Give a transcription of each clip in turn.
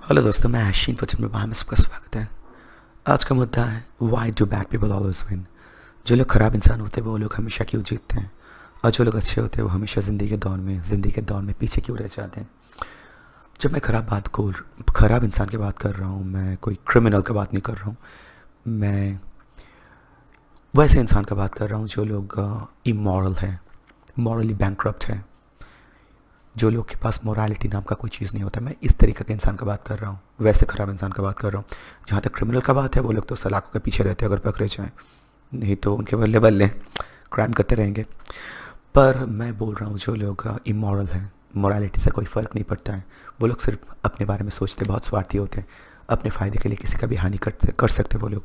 Hello दोस्तों, मैं आशीन वचन में में सबका स्वागत है। आज का मुद्दा है why do bad people always win. जो लोग ख़राब इंसान होते हैं वो लोग हमेशा क्यों जीतते हैं, और जो लोग अच्छे होते हैं वो हमेशा ज़िंदगी के दौर में पीछे क्यों रह जाते हैं। जब मैं ख़राब इंसान की बात कर रहा हूँ, मैं कोई क्रिमिनल की बात नहीं कर रहा हूँ। मैं वैसे इंसान का बात कर रहा हूँ जो लोग इमोरल है, मॉरली बैंकरप्ट है, जो लोग के पास मोरालिटी नाम का कोई चीज़ नहीं होता। मैं इस तरीके के इंसान का बात कर रहा हूँ, वैसे ख़राब इंसान का बात कर रहा हूँ। जहाँ तक क्रिमिनल का बात है, वो लोग तो सलाखों के पीछे रहते हैं अगर पकड़े जाएँ, नहीं तो उनके बल्ले बल्ले क्राइम करते रहेंगे। पर मैं बोल रहा हूँ जो लोग इमोरल हैं, मोरालिटी से कोई फ़र्क नहीं पड़ता है, वो लोग सिर्फ अपने बारे में सोचते, बहुत स्वार्थी होते हैं, अपने फ़ायदे के लिए किसी का भी हानि कर सकते। वो लोग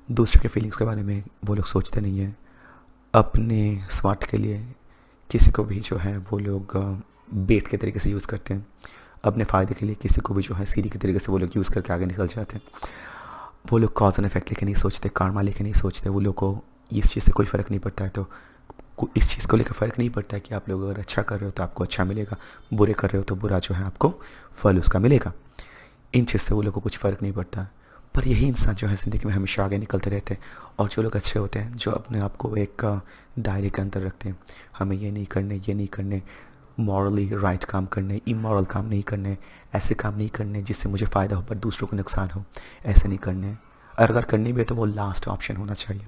दूसरे के फीलिंग्स के बारे में वो लोग सोचते नहीं हैं। अपने स्वार्थ के लिए किसी को भी जो है वो लोग बेट के तरीके से यूज़ करते हैं। अपने फ़ायदे के लिए किसी को भी जो है सीढ़ी के तरीके से वो लोग यूज़ करके आगे निकल जाते हैं। वो लोग कॉज एंड इफेक्ट लेके नहीं सोचते, कार्मा लेके नहीं सोचते। वो लोग को इस चीज़ से कोई फ़र्क नहीं पड़ता है। तो इस चीज़ को लेकर फ़र्क नहीं पड़ता है कि आप लोग अगर अच्छा कर रहे हो तो आपको अच्छा मिलेगा, बुरे कर रहे हो तो बुरा जो है आपको फल उसका मिलेगा। इन चीज़ से वो लोग को कुछ फ़र्क नहीं पड़ता। पर यही इंसान जो है ज़िंदगी में हमेशा आगे निकलते रहते हैं। और जो लोग अच्छे होते हैं, जो अपने आप को एक दायरे के अंदर रखते हैं, हमें ये नहीं करने, मॉरली राइट काम करने, इमोरल काम नहीं करने, ऐसे काम नहीं करने जिससे मुझे फ़ायदा हो पर दूसरों को नुकसान हो, ऐसे नहीं करने। और अगर करनी भी है तो वो लास्ट ऑप्शन होना चाहिए।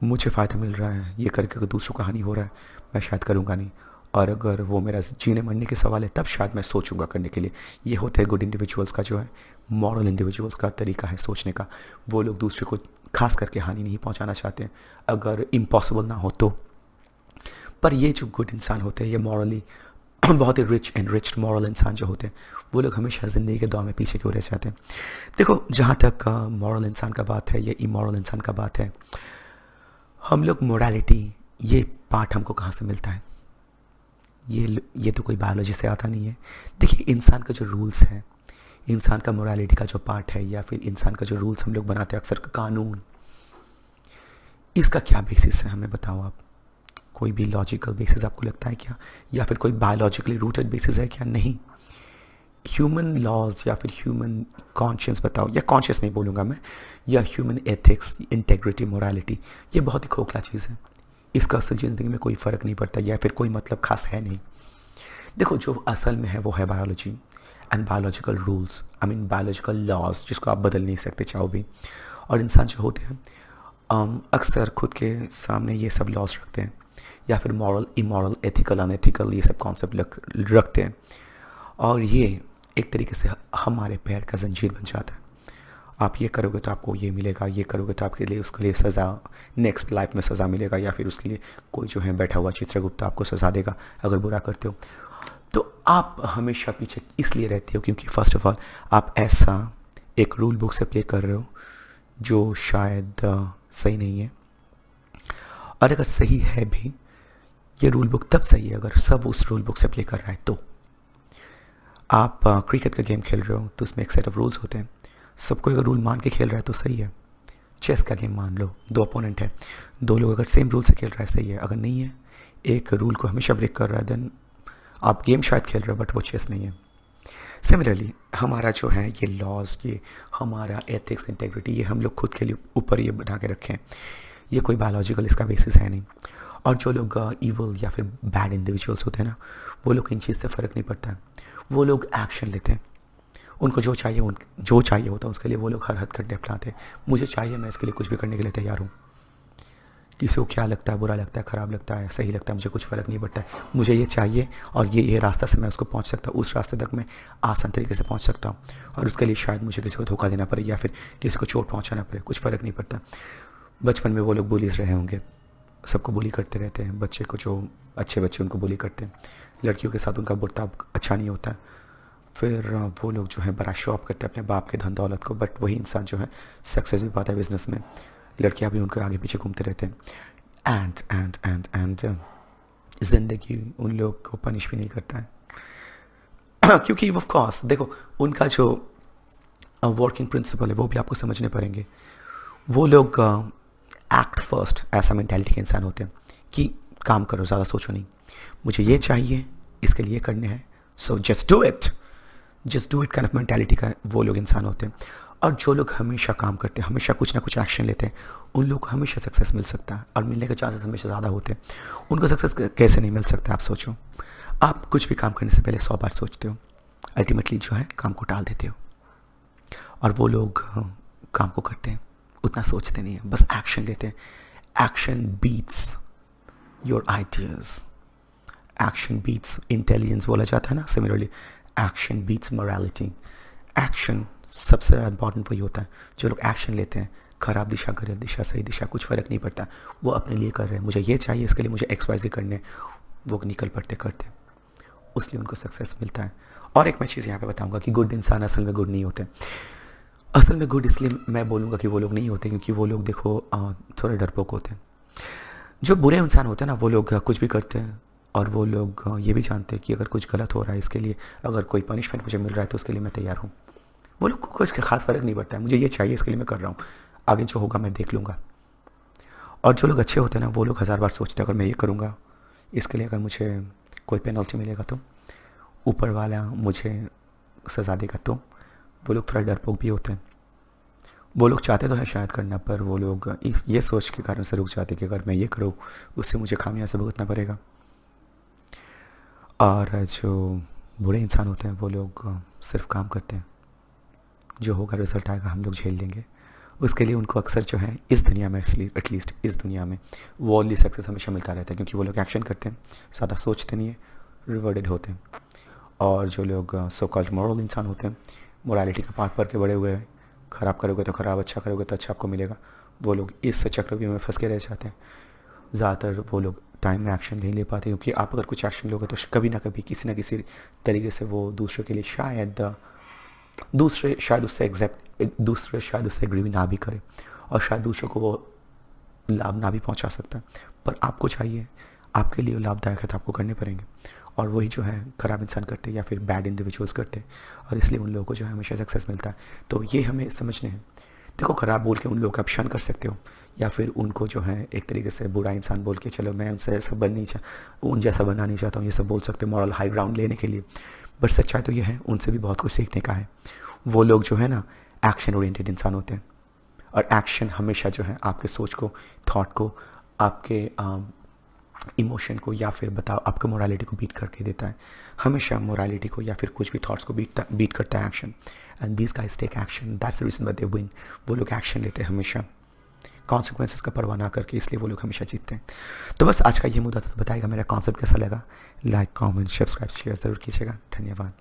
मुझे फ़ायदा मिल रहा है ये करके, अगर दूसरों को हानि हो रहा है मैं शायद करूँगा नहीं। और अगर वो मेरा जीने मरने के सवाल है तब शायद मैं सोचूंगा करने के लिए। ये होता है गुड इंडिविजुअल्स का जो है, मॉरल इंडिविजुअल्स का तरीका है सोचने का। वो लोग दूसरे को खास करके हानि नहीं पहुंचाना चाहते हैं, अगर इम्पॉसिबल ना हो तो। पर ये जो गुड इंसान होते हैं, ये मॉरली बहुत ही रिच एनरिच्ड मॉरल इंसान जो होते हैं, वो लोग हमेशा ज़िंदगी के दौर में पीछे क्यों रह जाते हैं। देखो, जहाँ तक मॉरल इंसान का बात है या इमोरल इंसान का बात है, हम लोग मोरालिटी, ये पार्ट हमको कहाँ से मिलता है? ये तो कोई बायोलॉजी से आता नहीं है। देखिए, इंसान का जो रूल्स है, इंसान का मोरालिटी का जो पार्ट है, या फिर इंसान का जो रूल्स हम लोग बनाते हैं अक्सर, कानून, इसका क्या बेसिस है हमें बताओ आप। कोई भी लॉजिकल बेसिस आपको लगता है क्या? या फिर कोई बायोलॉजिकली रूटेड बेसिस है क्या? नहीं। ह्यूमन लॉज या फिर ह्यूमन कॉन्शियस बताओ, या कॉन्शियस नहीं बोलूँगा मैं, या ह्यूमन एथिक्स, इंटेग्रिटी, मोरालिटी, ये बहुत ही खोखला चीज़ है। इसका असल ज़िंदगी में कोई फ़र्क नहीं पड़ता, या फिर कोई मतलब खास है नहीं। देखो, जो असल में है वो है biology and biological rules, I mean biological laws, जिसको आप बदल नहीं सकते चाहो भी। और इंसान जो होते हैं अक्सर खुद के सामने ये सब लॉज रखते हैं, या फिर मॉरल, इमोरल, एथिकल, अनएथिकल, ये सब कॉन्सेप्ट रखते हैं। और ये एक तरीके से हमारे पैर का जंजीर बन जाता है। आप ये करोगे तो आपको ये मिलेगा, ये करोगे तो आपके लिए उसके लिए सज़ा, नेक्स्ट लाइफ में सज़ा मिलेगा, या फिर उसके लिए कोई जो है बैठा हुआ चित्रगुप्त आपको सज़ा देगा अगर बुरा करते हो। तो आप हमेशा पीछे इसलिए रहते हो क्योंकि फर्स्ट ऑफ ऑल आप ऐसा एक रूल बुक से प्ले कर रहे हो जो शायद सही नहीं है। और अगर सही है भी, ये रूल बुक तब सही है अगर सब उस रूल बुक से प्ले कर रहा है। तो आप क्रिकेट का गेम खेल रहे हो तो उसमें एक सेट ऑफ रूल्स होते हैं, सबको अगर रूल मान के खेल रहा है तो सही है। चेस का गेम मान लो, दो अपोनेंट है, दो लोग अगर सेम रूल से खेल रहा है सही है। अगर नहीं है, एक रूल को हमेशा ब्रेक कर रहा है, देन आप गेम शायद खेल रहे हो बट वो चेस नहीं है। सिमिलरली हमारा जो है ये लॉज, ये हमारा एथिक्स, इंटेग्रिटी, ये हम लोग खुद के लिए ऊपर ये बना के रखे हैं। ये कोई बायोलॉजिकल इसका बेसिस है नहीं। और जो लोग ईवल या फिर बैड इंडिविजुअल्स होते हैं ना, वो लोग इन चीज़ से फ़र्क नहीं पड़ता है। वो लोग एक्शन लेते हैं, उनको जो चाहिए होता है उसके लिए वो लोग हर हथकंडे अपनाते हैं। मुझे चाहिए, मैं इसके लिए कुछ भी करने के लिए तैयार हूँ। किसी को क्या लगता है, बुरा लगता है, ख़राब लगता है, सही लगता है, मुझे कुछ फ़र्क नहीं पड़ता है। मुझे ये चाहिए और ये रास्ता से मैं उसको पहुँच सकता हूँ, उस रास्ते तक मैं आसान तरीके से पहुँच सकता हूँ। और उसके लिए शायद मुझे किसी को धोखा देना पड़े या फिर किसी को चोट पहुँचाना पड़े, कुछ फ़र्क नहीं पड़ता। बचपन में वो लोग बुलीज रहे होंगे, सबको बुली करते रहते हैं। बच्चे को, जो अच्छे बच्चे उनको बुली करते हैं। लड़कियों के साथ उनका बर्ताव अच्छा नहीं होता है। फिर वो लोग जो है बड़ा शो ऑफ करते हैं अपने बाप के धन दौलत को, बट वही इंसान जो है सक्सेस भी पाता है बिजनेस में। लड़कियां भी उनके आगे पीछे घूमते रहते हैं। एंड ज़िंदगी उन लोग को पनिश भी नहीं करता है क्योंकि ऑफ कोर्स देखो, उनका जो वर्किंग प्रिंसिपल है वो भी आपको समझने पड़ेंगे। वो लोग एक्ट फर्स्ट, ऐसा मेंटालिटी के इंसान होते हैं कि काम करो, ज़्यादा सोचो नहीं, मुझे ये चाहिए, इसके लिए करने हैं, so just do it. Just do it kind of mentality का वो लोग इंसान होते हैं। और जो लोग हमेशा काम करते हैं, हमेशा कुछ ना कुछ एक्शन लेते हैं, उन लोग को हमेशा सक्सेस मिल सकता है और मिलने के चांसेस हमेशा ज़्यादा होते हैं। उनको सक्सेस कैसे नहीं मिल सकता, आप सोचो। आप कुछ भी काम करने से पहले 100 बार सोचते हो, अल्टीमेटली जो है काम को टाल देते हो। और वो लोग काम को करते हैं, उतना सोचते नहीं है, बस एक्शन लेते हैं। Action beats your ideas, action beats intelligence बोला जाता है ना, similarly action beats morality. Action सबसे ज़्यादा इंपॉर्टेंट वही होता है। जो लोग एक्शन लेते हैं, खराब दिशा, गलत दिशा, सही दिशा, कुछ फ़र्क नहीं पड़ता, वो अपने लिए कर रहे हैं, मुझे ये चाहिए, इसके लिए मुझे XYZ करने, वो निकल पड़ते करते, उसलिए उनको सक्सेस मिलता है। और एक मैं चीज़ यहाँ पे बताऊँगा कि गुड इंसान असल में गुड नहीं होते। असल में गुड इसलिए मैं बोलूँगा कि वो लोग नहीं होते क्योंकि वो लोग देखो थोड़े डरपोक होते हैं। जो बुरे इंसान होते हैं ना, वो लोग कुछ भी करते हैं और वो लोग ये भी जानते हैं कि अगर कुछ गलत हो रहा है, इसके लिए अगर कोई पनिशमेंट मुझे मिल रहा है तो उसके लिए मैं तैयार हूँ। वो लोग को कुछ खास फ़र्क नहीं पड़ता है, मुझे ये चाहिए, इसके लिए मैं कर रहा हूँ, आगे जो होगा मैं देख लूँगा। और जो लोग अच्छे होते हैं ना, वो लोग 1000 बार सोचते हैं, अगर मैं ये करूँगा, इसके लिए अगर मुझे कोई पेनल्टी मिलेगा तो, ऊपर वाला मुझे सज़ा देगा तो। वो लोग थोड़ा डरपोक भी होते हैं। वो लोग चाहते तो हैं शायद करना, पर वो लोग ये सोच के कारण से रुक जाते कि अगर मैं ये करूँ उससे मुझे खामियाजा भुगतना पड़ेगा। और जो बुरे इंसान होते हैं वो लोग सिर्फ काम करते हैं, जो होगा रिजल्ट आएगा हम लोग झेल लेंगे। उसके लिए उनको अक्सर जो है इस दुनिया में, एटलीस्ट इस दुनिया में वर्ल्डली सक्सेस हमेशा मिलता रहता है, क्योंकि वो लोग एक्शन करते हैं, ज़्यादा सोचते नहीं है, रिवॉर्डेड होते हैं। और जो लोग सो कॉल्ड मॉरल इंसान होते हैं, मोरालिटी का पाठ पढ़ के बड़े हुए हैं, ख़राब करोगे तो ख़राब, अच्छा करोगे तो अच्छा आपको मिलेगा, वो लोग इस चक्रव्यूह में फंस के रह जाते हैं। ज़्यादातर वो लोग टाइम में एक्शन नहीं ले पाते, क्योंकि आप अगर कुछ एक्शन लोगे तो कभी ना कभी किसी ना किसी तरीके से वो दूसरे के लिए दूसरे शायद उससे एग्री भी ना भी करे, और शायद दूसरों को वो लाभ ना भी पहुंचा सकता है। पर आपको चाहिए, आपके लिए लाभदायक है तो आपको करने पड़ेंगे। और वही जो है ख़राब इंसान करते हैं या फिर बैड इंडिविजुअल्स करते हैं, और इसलिए उन लोगों को जो है हमेशा सक्सेस मिलता है। तो ये हमें समझने हैं। देखो, ख़राब बोल के उन लोगों का आप शन कर सकते हो, या फिर उनको जो है एक तरीके से बुरा इंसान बोल के, चलो मैं उनसे ऐसा उन जैसा बनना नहीं चाहता हूँ, ये सब बोल सकते हो मॉरल हाई ग्राउंड लेने के लिए। बट सच्चाई तो ये है, उनसे भी बहुत कुछ सीखने का है। वो लोग जो है ना एक्शन ओरिएंटेड इंसान होते हैं, और एक्शन हमेशा जो है आपके सोच को, थॉट को, आपके इमोशन को, या फिर बताओ आपके मोरालिटी को बीट करके देता है। हमेशा मोरालिटी को या फिर कुछ भी थॉट्स को बीट करता है action. And these guys take action, that's the reason why they win. वो लोग एक्शन लेते हैं हमेशा, कॉन्सिक्वेंसेस का परवाह ना करके, इसलिए वो लोग हमेशा जीतते हैं। तो बस आज का ये मुद्दा था, तो बताइएगा मेरा कॉन्सेप्ट कैसा लगा। लाइक, कमेंट, सब्सक्राइब, शेयर ज़रूर कीजिएगा। धन्यवाद।